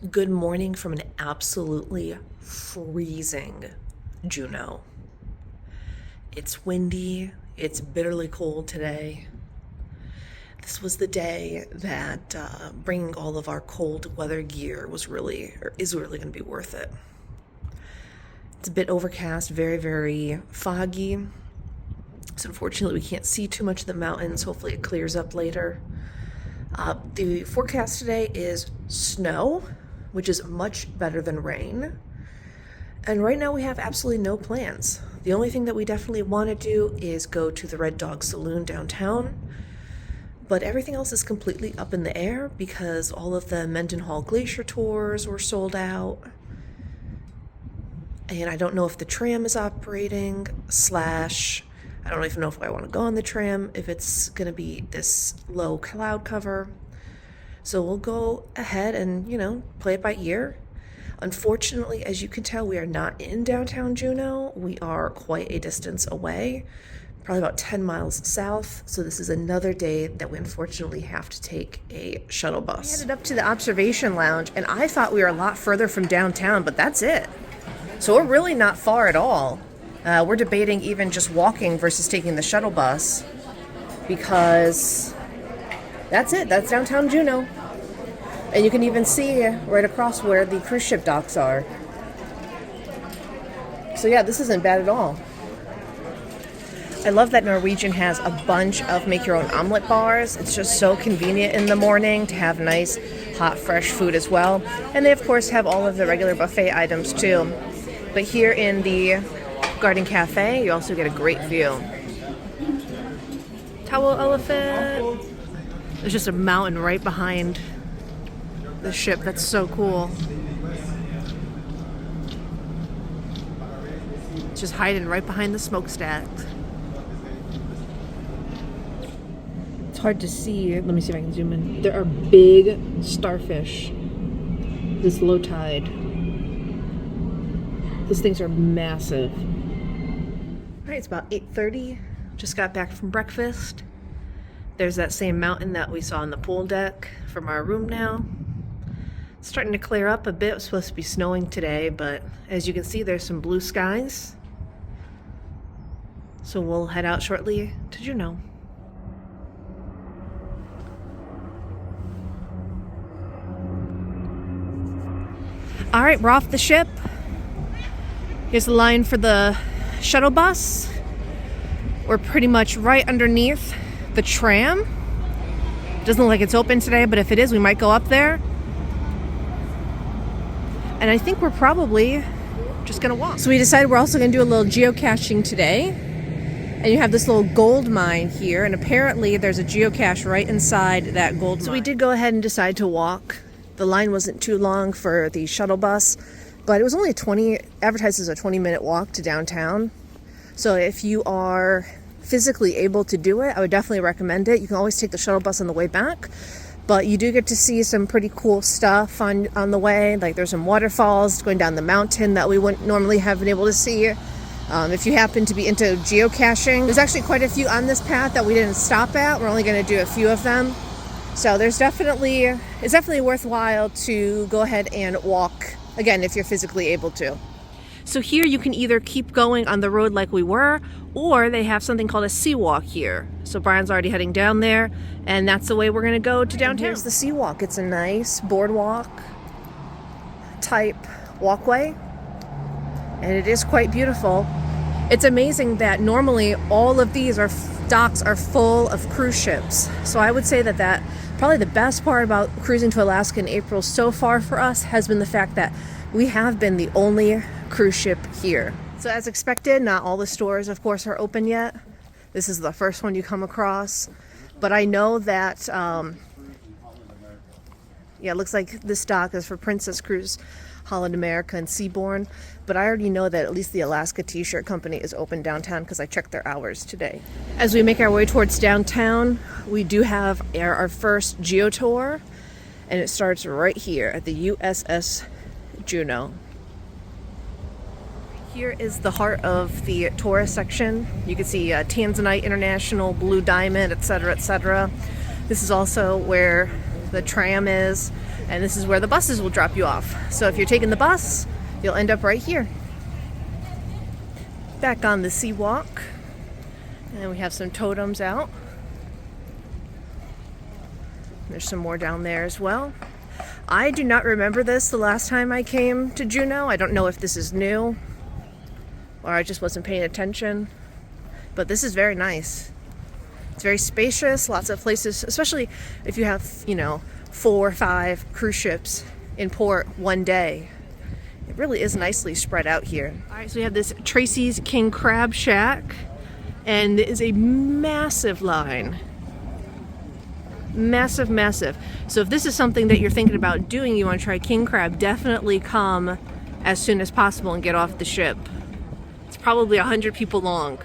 Good morning from an absolutely freezing Juneau. It's windy, it's bitterly cold today. This was the day that bringing all of our cold weather gear is really going to be worth it. It's a bit overcast, very, very foggy. So unfortunately we can't see too much of the mountains. Hopefully it clears up later. The forecast today is snow, which is much better than rain. And right now we have absolutely no plans. The only thing that we definitely want to do is go to the Red Dog Saloon downtown. But everything else is completely up in the air because all of the Mendenhall Glacier tours were sold out. And I don't know if the tram is operating, I don't even know if I want to go on the tram, if it's going to be this low cloud cover. So we'll go ahead and, play it by ear. Unfortunately, as you can tell, we are not in downtown Juneau. We are quite a distance away, probably about 10 miles south. So this is another day that we unfortunately have to take a shuttle bus. We headed up to the observation lounge, and I thought we were a lot further from downtown, but that's it. So we're really not far at all. We're debating even just walking versus taking the shuttle bus because that's it. That's downtown Juneau. And you can even see right across where the cruise ship docks are. So yeah, this isn't bad at all. I love that Norwegian has a bunch of make-your-own omelet bars. It's just so convenient in the morning to have nice, hot, fresh food as well. And they, of course, have all of the regular buffet items too. But here in the Garden Cafe, you also get a great view. Towel elephant. There's just a mountain right behind the ship. That's so cool. It's just hiding right behind the smokestack. It's hard to see. Let me see if I can zoom in. There are big starfish this low tide. These things are massive. All right, it's about 8:30. Just got back from breakfast. There's that same mountain that we saw on the pool deck from our room now. It's starting to clear up a bit. It was supposed to be snowing today, but as you can see, there's some blue skies. So we'll head out shortly to Juneau. All right, we're off the ship. Here's the line for the shuttle bus. We're pretty much right underneath the tram. It doesn't look like it's open today, but if it is, we might go up there. And I think we're probably just gonna walk. So we decided we're also gonna do a little geocaching today. And you have this little gold mine here, and apparently there's a geocache right inside that gold mine. So we did go ahead and decide to walk. The line wasn't too long for the shuttle bus, but it was only advertised as a 20-minute walk to downtown. So if you are physically able to do it, I would definitely recommend it. You can always take the shuttle bus on the way back, but you do get to see some pretty cool stuff on the way. Like there's some waterfalls going down the mountain that we wouldn't normally have been able to see. If you happen to be into geocaching, there's actually quite a few on this path that we didn't stop at. We're only going to do a few of them. So it's definitely worthwhile to go ahead and walk, again, if you're physically able to. So here you can either keep going on the road like we were, or they have something called a seawalk here. So Brian's already heading down there, and that's the way we're going to go to downtown. And here's the seawalk. It's a nice boardwalk type walkway, and it is quite beautiful. It's amazing that normally all of these docks are full of cruise ships. So I would say that probably the best part about cruising to Alaska in April so far for us has been the fact that we have been the only cruise ship here. So as expected, not all the stores, of course, are open yet. This is the first one you come across. But I know that, it looks like this dock is for Princess Cruise, Holland America, and Seabourn. But I already know that at least the Alaska T-shirt company is open downtown because I checked their hours today. As we make our way towards downtown, we do have our first geo tour, and it starts right here at the USS Juneau. Here is the heart of the tourist section. You can see Tanzanite International, Blue Diamond, etc., etc. This is also where the tram is. And this is where the buses will drop you off. So if you're taking the bus, you'll end up right here. Back on the seawalk. And we have some totems out. There's some more down there as well. I do not remember this the last time I came to Juneau. I don't know if this is new or I just wasn't paying attention. But this is very nice. It's very spacious, lots of places, especially if you have, 4 or 5 cruise ships in port one day. It really is nicely spread out here. All right, so we have this Tracy's King Crab Shack, and it is a massive line. Massive, massive. So if this is something that you're thinking about doing, you want to try king crab, definitely come as soon as possible and get off the ship. It's probably 100 people long.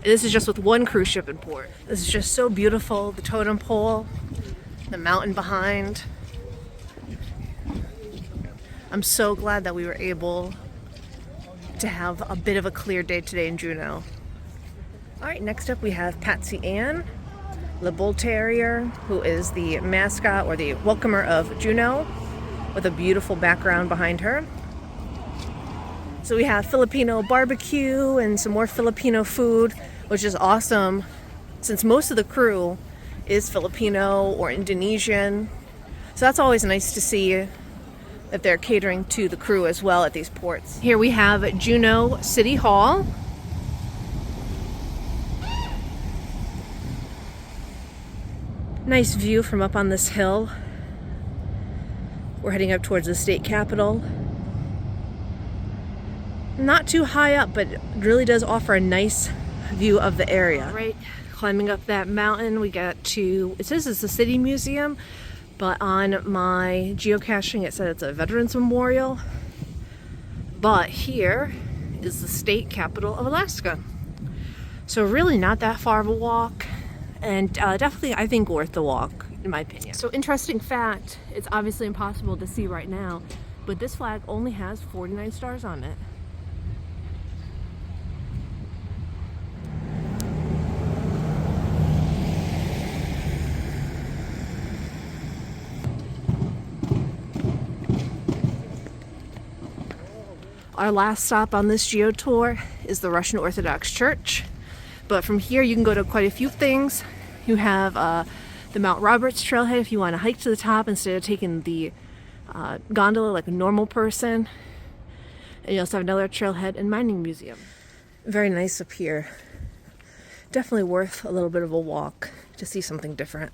And this is just with one cruise ship in port. This is just so beautiful. The totem pole, the mountain behind. I'm so glad that we were able to have a bit of a clear day today in Juneau. All right, next up we have Patsy Ann, the bull terrier, who is the mascot or the welcomer of Juneau, with a beautiful background behind her. So we have Filipino barbecue and some more Filipino food, which is awesome since most of the crew is Filipino or Indonesian. So that's always nice to see that they're catering to the crew as well at these ports. Here we have Juneau City Hall. Nice view from up on this hill. We're heading up towards the state capitol. Not too high up, but it really does offer a nice view of the area. Right, climbing up that mountain, we got to, it says it's the City Museum, but on my geocaching it said it's a Veterans Memorial. But here is the state capital of Alaska. So really not that far of a walk, and definitely I think worth the walk in my opinion. So interesting fact, it's obviously impossible to see right now, but this flag only has 49 stars on it. Our last stop on this geo tour is the Russian Orthodox Church. But from here you can go to quite a few things. You have the Mount Roberts trailhead if you want to hike to the top instead of taking the gondola like a normal person. And you also have another trailhead and mining museum. Very nice up here. Definitely worth a little bit of a walk to see something different.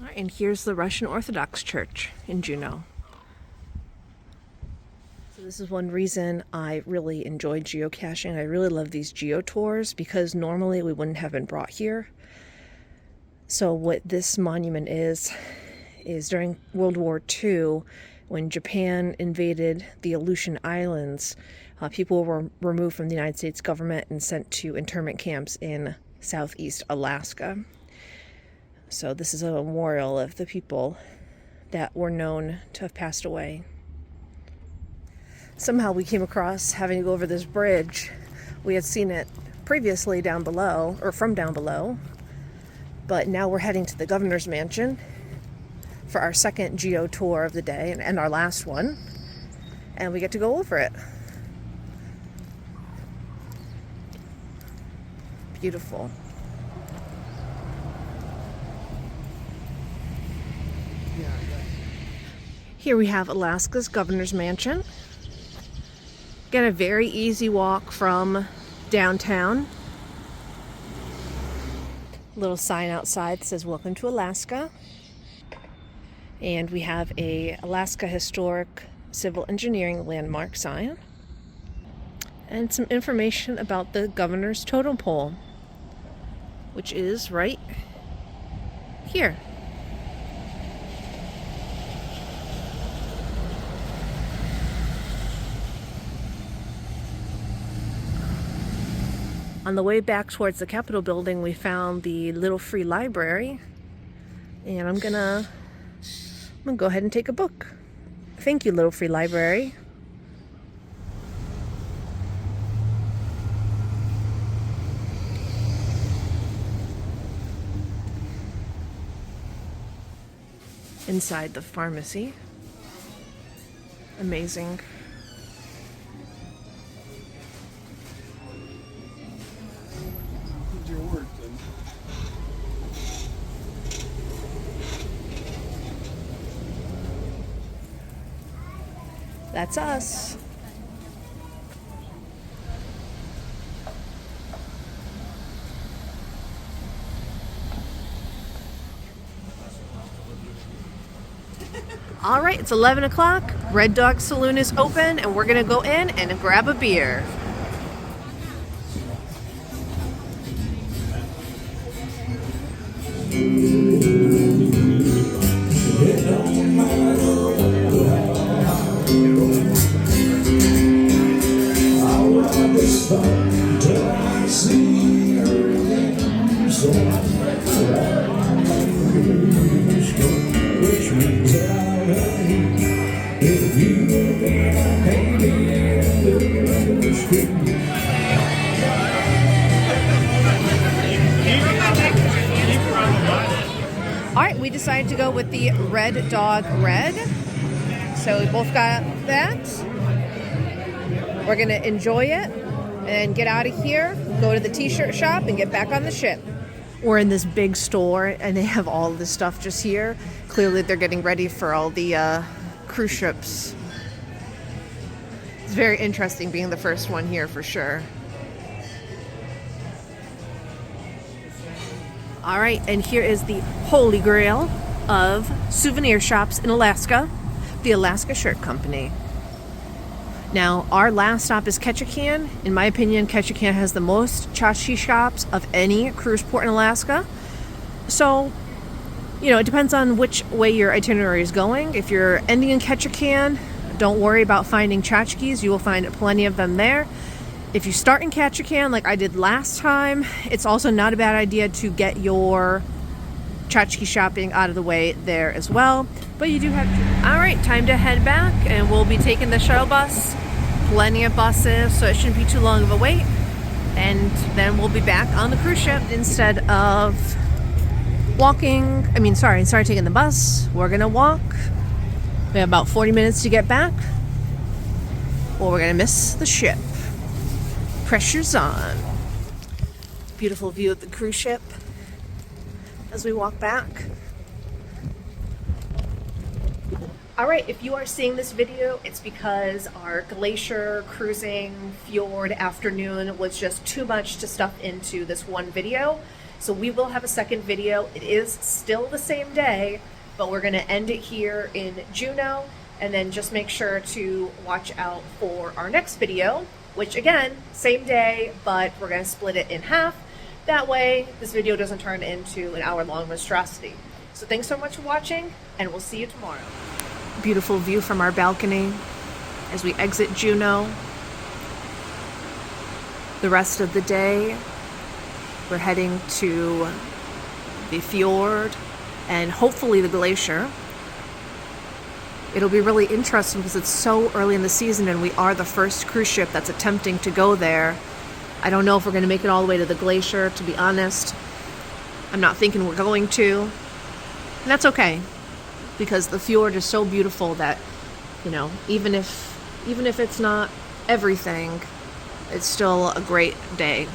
All right, and here's the Russian Orthodox Church in Juneau. This is one reason I really enjoy geocaching. I really love these geo tours because normally we wouldn't have been brought here. So what this monument is during World War II, when Japan invaded the Aleutian Islands, people were removed from the United States government and sent to internment camps in southeast Alaska. So this is a memorial of the people that were known to have passed away. Somehow we came across having to go over this bridge. We had seen it previously down below, or from down below, but now we're heading to the governor's mansion for our second geo tour of the day and our last one, and we get to go over it. Beautiful. Here we have Alaska's governor's mansion. Again, a very easy walk from downtown. Little sign outside that says "Welcome to Alaska." And we have a Alaska Historic Civil Engineering Landmark sign. And some information about the governor's totem pole, which is right here. On the way back towards the Capitol building, we found the little free library, and I'm gonna go ahead and take a book. Thank you, little free library. inside the pharmacy. Amazing. Your word, then. That's us. All right, it's 11 o'clock. Red Dog Saloon is open, and we're gonna go in and grab a beer. All right, we decided to go with the Red Dog Red. So we both got that. We're gonna enjoy it and get out of here, go to the t-shirt shop and get back on the ship. We're in this big store and they have all this stuff just here. Clearly they're getting ready for all the cruise ships. It's very interesting being the first one here for sure. All right, and here is the holy grail of souvenir shops in Alaska, the Alaska Shirt Company. Now, our last stop is Ketchikan. In my opinion, Ketchikan has the most tchotchke shops of any cruise port in Alaska. So, you know, it depends on which way your itinerary is going. If you're ending in Ketchikan, don't worry about finding tchotchkes. You will find plenty of them there. If you start in Ketchikan, like I did last time, it's also not a bad idea to get your tchotchke shopping out of the way there as well. But you do have to. All right, time to head back, and we'll be taking the shuttle bus. Plenty of buses, so it shouldn't be too long of a wait. And then we'll be back on the cruise ship instead of taking the bus. We're gonna walk. We have about 40 minutes to get back, or we're gonna miss the ship. Pressure's on. Beautiful view of the cruise ship as we walk back. All right, if you are seeing this video, it's because our glacier cruising fjord afternoon was just too much to stuff into this one video. So we will have a second video. It is still the same day, but we're gonna end it here in Juneau, and then just make sure to watch out for our next video, which again, same day, but we're gonna split it in half. That way, this video doesn't turn into an hour-long monstrosity. So thanks so much for watching, and we'll see you tomorrow. Beautiful view from our balcony as we exit Juneau. The rest of the day, we're heading to the fjord and hopefully the glacier. It'll be really interesting because it's so early in the season and we are the first cruise ship that's attempting to go there. I don't know if we're going to make it all the way to the glacier, to be honest. I'm not thinking we're going to. And that's okay, because the fjord is so beautiful that, you know, even if it's not everything, it's still a great day.